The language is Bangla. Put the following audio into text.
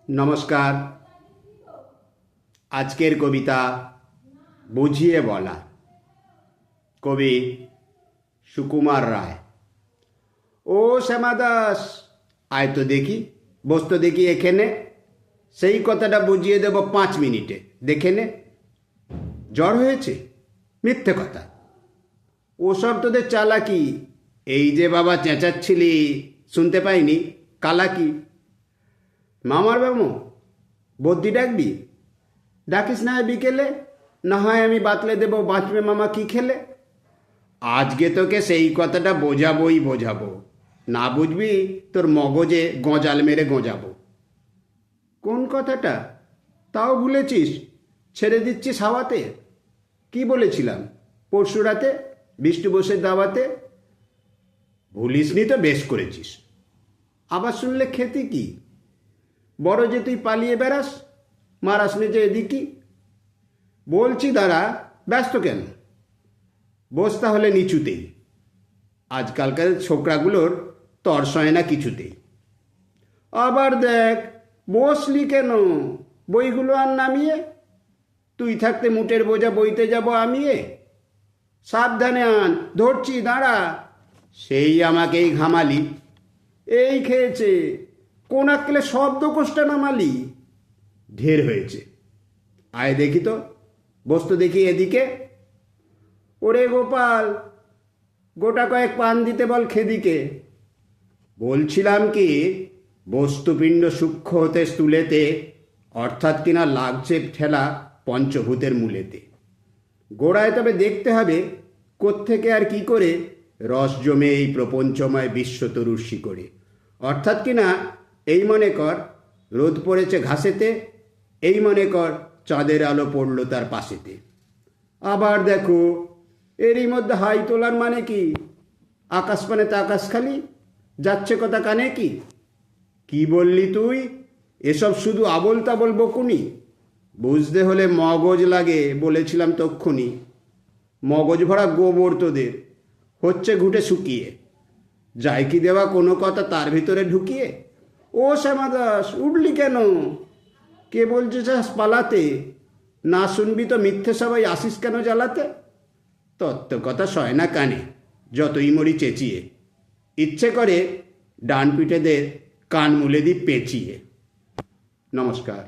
নমস্কার। আজকের কবিতা বুঝিয়ে বলা। কবি সুকুমার রায়। ও শ্যামা দাস, আয় তো দেখি, বস তো দেখি এখানে। সেই কথাটা বুঝিয়ে দেব 5 মিনিটে, দেখে নে। জ্বর হয়েছে? মিথ্যে কথা, ওসব তোদের চালাকি। এই যে বাবা চেঁচাচ্ছিলি, শুনতে পাইনি? কালাকি। মামার বাবু, বদ্যি ডাকবি? ডাকিস না হয় বিকেলে, না হয় আমি বাতলে দেবো বাঁচবে মামা কি খেলে। আজকে তোকে সেই কথাটা বোঝাবো। না বুঝবি তোর মগজে গজাল মেরে গোঁজাবো। কোন কথাটা তাও ভুলেছিস? ছেড়ে দিচ্ছিস হাওয়াতে। কি বলেছিলাম পরশু রাতে বিষ্ণু বোসের দাওয়াতে? ভুলিসনি তো বেশ করেছিস। আবার শুনলে খেতি কি? বড় যে তুই পালিয়ে বেড়াস, মারাস নে যে এদিকই। বলছি দাঁড়া, ব্যস্ত কেন? বস তাহলে নিচুতেই। আজকালকার ছোকরাগুলোর তর্স হয় না কিছুতেই। আবার দেখ, বসলি কেন? বইগুলো আর নামিয়ে। তুই থাকতে মুটের বোঝা বইতে যাব আমিয়ে। সাবধানে আন, ধরছি দাঁড়া। সেই আমাকেই ঘামালি। এই খেয়েছে, কোন আক্কেলে শব্দ কোষ্টা নামালি? ঢের হয়েছে, আয় দেখি তো, বস্তু দেখি এদিকে। ওরে গোপাল, গোটা কয়েক পান দিতে বল খেদিকে। বলছিলাম কি, বস্তুপিণ্ড সূক্ষ্ম হতে স্থূলেতে, অর্থাৎ কিনা লাগছে ঠেলা পঞ্চভূতের মূলেতে। গোড়ায় তবে দেখতে হবে কোত্থেকে আর কি করে রস জমে এই প্রপঞ্চময় বিশ্বতরুর শিকড়ে। অর্থাৎ কিনা এই মনে কর রোদ পড়েছে ঘাসেতে, এই মনে কর চাঁদের আলো পড়ল তার পাশেতে। আবার দেখো, এরই মধ্যে হাই তোলার মানে কি? আকাশ পানে তা আকাশ খালি, যাচ্ছে কথা কানে কি? কি বললি তুই? এসব শুধু আবোল তাবোল বকুনি। বুঝতে হলে মগজ লাগে, বলেছিলাম তক্ষুনি। মগজ ভরা গোবর তোদের, হচ্ছে ঘুটে শুকিয়ে। যায় কি দেওয়া কোনো কথা তার ভিতরে ঢুকিয়ে। ও শ্যামা দাস, উঠলি কেন? কে বলছে চাস পালাতে? না শুনবি তো মিথ্যে সবাই আসিস কেন জ্বালাতে? তত্ত্ব কথা সয় না কানে, যতই মরি চেঁচিয়ে। ইচ্ছে করে ডান পিঠেদের কান মুলে দিই পেঁচিয়ে। নমস্কার।